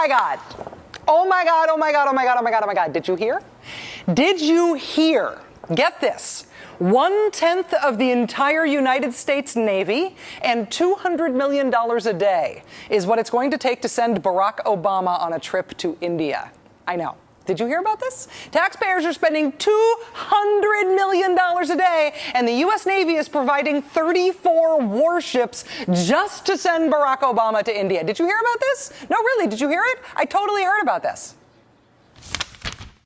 my God. Oh my God, oh my God, oh my God, oh my God, oh my God. Did you hear? Did you hear? Get this. 1/10 of the entire United States Navy and $200 million a day is what it's going to take to send Barack Obama on a trip to India. I know. Did you hear about this? Taxpayers are spending $200 million a day, and the U.S. Navy is providing 34 warships just to send Barack Obama to India. Did you hear about this? No, really, did you hear it? I totally heard about this.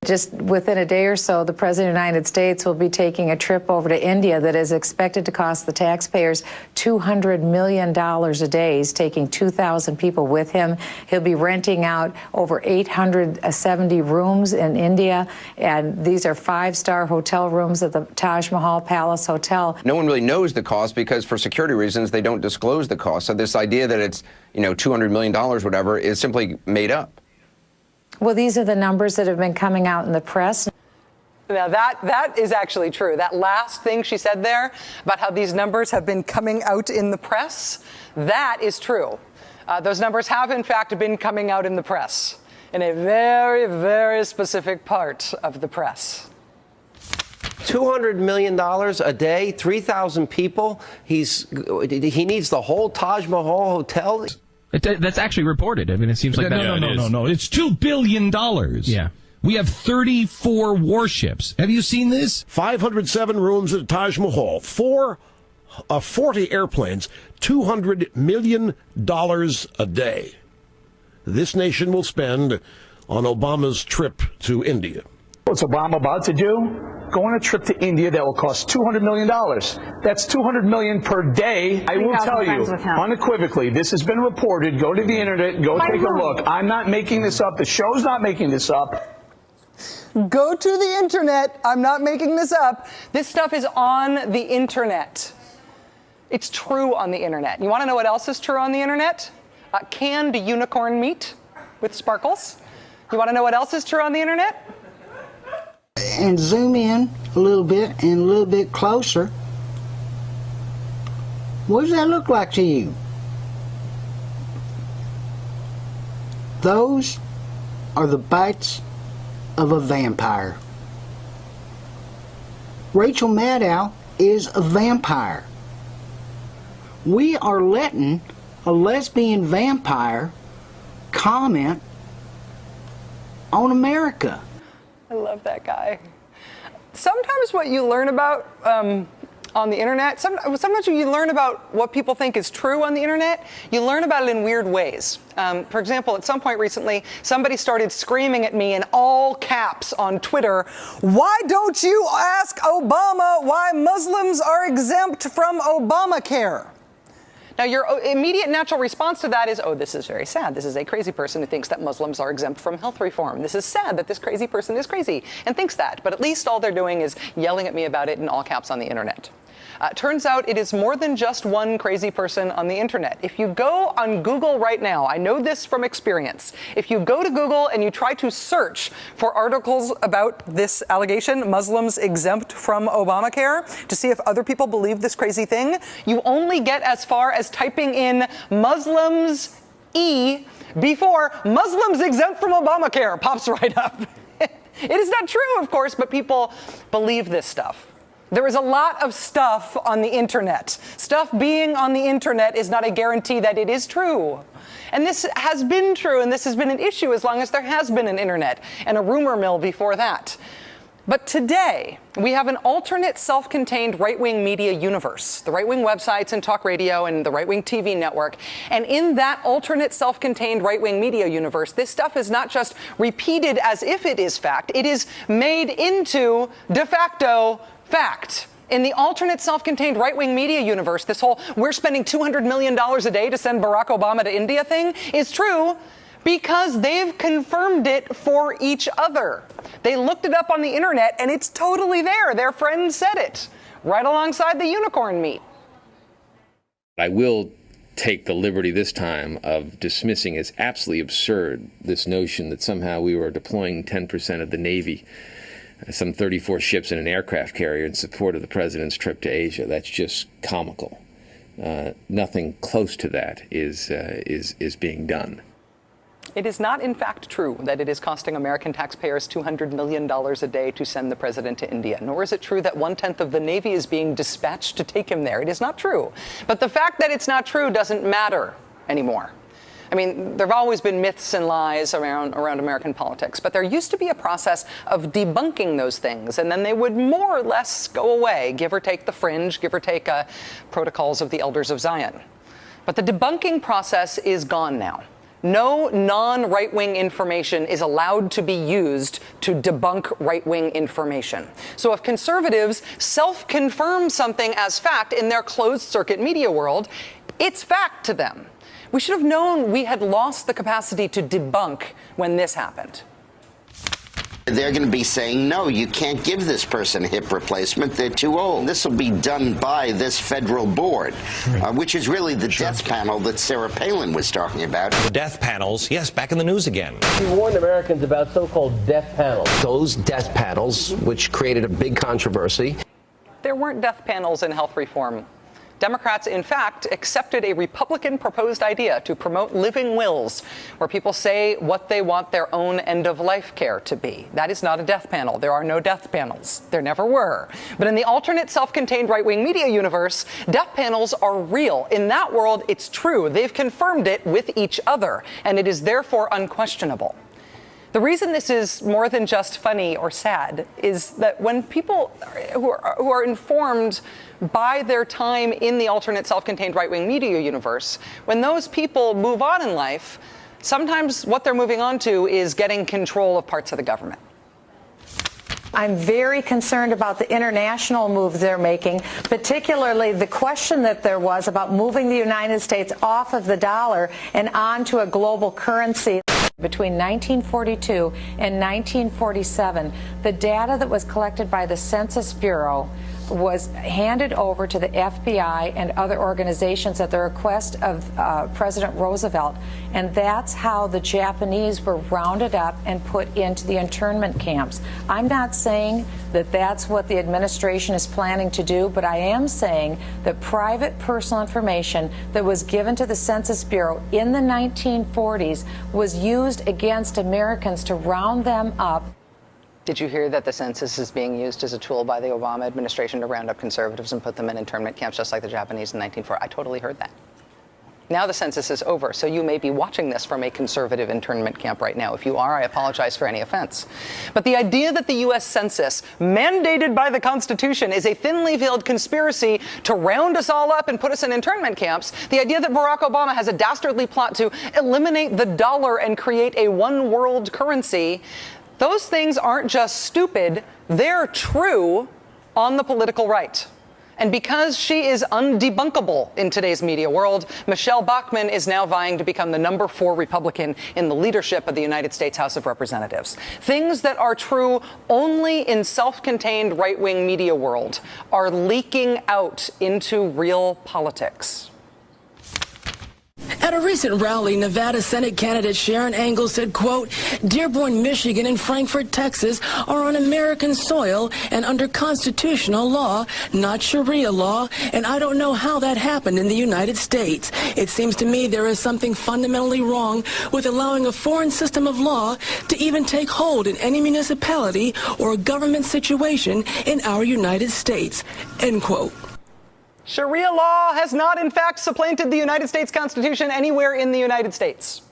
Just within a day or so, the President of the United States will be taking a trip over to India that is expected to cost the taxpayers $200 million a day. He's taking 2,000 people with him. He'll be renting out over 870 rooms in India, and these are five-star hotel rooms at the Taj Mahal Palace Hotel. No one really knows the cost because for security reasons, they don't disclose the cost. So this idea that it's, $200 million, whatever, is simply made up. Well, these are the numbers that have been coming out in the press. Now, that is actually true. That last thing she said there about how these numbers have been coming out in the press, that is true. Those numbers have, in fact, been coming out in the press in a very, very specific part of the press. $200 million a day, 3,000 people. He needs the whole Taj Mahal hotel. That's actually reported. I mean, it seems like No. It's $2 billion. Yeah. We have 34 warships. Have you seen this? 507 rooms at Taj Mahal, 40 airplanes, $200 million a day. This nation will spend on Obama's trip to India. What's Obama about to do? Go on a trip to India that will cost $200 million. That's $200 million per day. I will tell you, unequivocally, this has been reported. Go to the internet, go take a look. I'm not making this up. The show's not making this up. Go to the internet. I'm not making this up. This stuff is on the internet. It's true on the internet. You want to know what else is true on the internet? Canned unicorn meat with sparkles. You want to know what else is true on the internet? And zoom in a little bit and a little bit closer. What does that look like to you? Those are the bites of a vampire. Rachel Maddow is a vampire. We are letting a lesbian vampire comment on America. I love that guy. Sometimes what you learn about on the internet, sometimes when you learn about what people think is true on the internet, you learn about it in weird ways. For example, at some point recently, somebody started screaming at me in all caps on Twitter, "Why don't you ask Obama why Muslims are exempt from Obamacare?" Now, your immediate natural response to that is, oh, this is very sad. This is a crazy person who thinks that Muslims are exempt from health reform. This is sad that this crazy person is crazy and thinks that. But at least all they're doing is yelling at me about it in all caps on the internet. Turns out it is more than just one crazy person on the internet. If you go on Google right now, I know this from experience. If you go to Google and you try to search for articles about this allegation, Muslims exempt from Obamacare, to see if other people believe this crazy thing, you only get as far as typing in Muslims before Muslims exempt from Obamacare pops right up. It is not true, of course, but people believe this stuff. There is a lot of stuff on the internet. Stuff being on the internet is not a guarantee that it is true. And this has been true, and this has been an issue as long as there has been an internet and a rumor mill before that. But today, we have an alternate self-contained right-wing media universe, the right-wing websites and talk radio and the right-wing TV network. And in that alternate self-contained right-wing media universe, this stuff is not just repeated as if it is fact, it is made into de facto fact. In the alternate self-contained right-wing media universe, this whole we're spending $200 million a day to send Barack Obama to India thing is true because they've confirmed it for each other. They looked it up on the internet and it's totally there. Their friend said it right alongside the unicorn meat. I will take the liberty this time of dismissing as absolutely absurd this notion that somehow we were deploying 10% of the Navy, some 34 ships and an aircraft carrier in support of the president's trip to Asia. That's just comical. Nothing close to that is being done. It is not, in fact, true that it is costing American taxpayers $200 million a day to send the president to India, nor is it true that 1/10 of the Navy is being dispatched to take him there. It is not true. But the fact that it's not true doesn't matter anymore. I mean, there have always been myths and lies around American politics, but there used to be a process of debunking those things, and then they would more or less go away, give or take the fringe, give or take protocols of the Elders of Zion. But the debunking process is gone now. No non-right-wing information is allowed to be used to debunk right-wing information. So if conservatives self-confirm something as fact in their closed-circuit media world, it's fact to them. We should have known we had lost the capacity to debunk when this happened. They're going to be saying, no, you can't give this person a hip replacement. They're too old. This will be done by this federal board, which is really the death panel that Sarah Palin was talking about. The death panels, yes, back in the news again. He warned Americans about so-called death panels. Those death panels, which created a big controversy. There weren't death panels in health reform. Democrats, in fact, accepted a Republican-proposed idea to promote living wills, where people say what they want their own end-of-life care to be. That is not a death panel. There are no death panels. There never were. But in the alternate self-contained right-wing media universe, death panels are real. In that world, it's true. They've confirmed it with each other, and it is therefore unquestionable. The reason this is more than just funny or sad is that when people who are informed by their time in the alternate self-contained right-wing media universe, when those people move on in life, sometimes what they're moving on to is getting control of parts of the government. I'm very concerned about the international move they're making, particularly the question that there was about moving the United States off of the dollar and onto a global currency. Between 1942 and 1947, the data that was collected by the Census Bureau was handed over to the FBI and other organizations at the request of President Roosevelt, and that's how the Japanese were rounded up and put into the internment camps. I'm not saying that that's what the administration is planning to do, but I am saying that private personal information that was given to the Census Bureau in the 1940s was used against Americans to round them up. Did you hear that the census is being used as a tool by the Obama administration to round up conservatives and put them in internment camps just like the Japanese in 1940? I totally heard that. Now the census is over, so you may be watching this from a conservative internment camp right now. If you are, I apologize for any offense. But the idea that the U.S. Census, mandated by the Constitution, is a thinly veiled conspiracy to round us all up and put us in internment camps, the idea that Barack Obama has a dastardly plot to eliminate the dollar and create a one-world currency, those things aren't just stupid, they're true on the political right. And because she is undebunkable in today's media world, Michelle Bachmann is now vying to become the number 4 Republican in the leadership of the United States House of Representatives. Things that are true only in self-contained right-wing media world are leaking out into real politics. At a recent rally, Nevada Senate candidate Sharon Engel said, quote, Dearborn, Michigan and Frankfort, Texas are on American soil and under constitutional law, not Sharia law, and I don't know how that happened in the United States. It seems to me there is something fundamentally wrong with allowing a foreign system of law to even take hold in any municipality or government situation in our United States, end quote. Sharia law has not, in fact, supplanted the United States Constitution anywhere in the United States.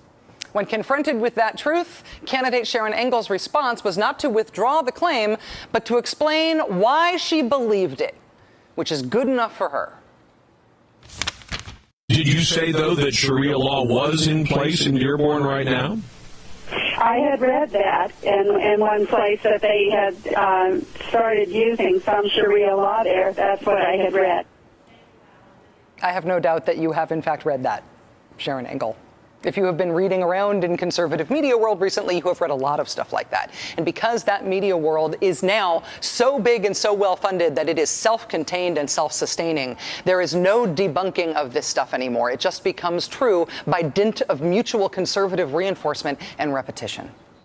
When confronted with that truth, candidate Sharon Engel's response was not to withdraw the claim, but to explain why she believed it, which is good enough for her. Did you say, though, that Sharia law was in place in Dearborn right now? I had read that in one place that they had started using some Sharia law there. That's what I had read. I have no doubt that you have, in fact, read that, Sharon Engel. If you have been reading around in conservative media world recently, you have read a lot of stuff like that. And because that media world is now so big and so well funded that it is self-contained and self-sustaining, there is no debunking of this stuff anymore. It just becomes true by dint of mutual conservative reinforcement and repetition.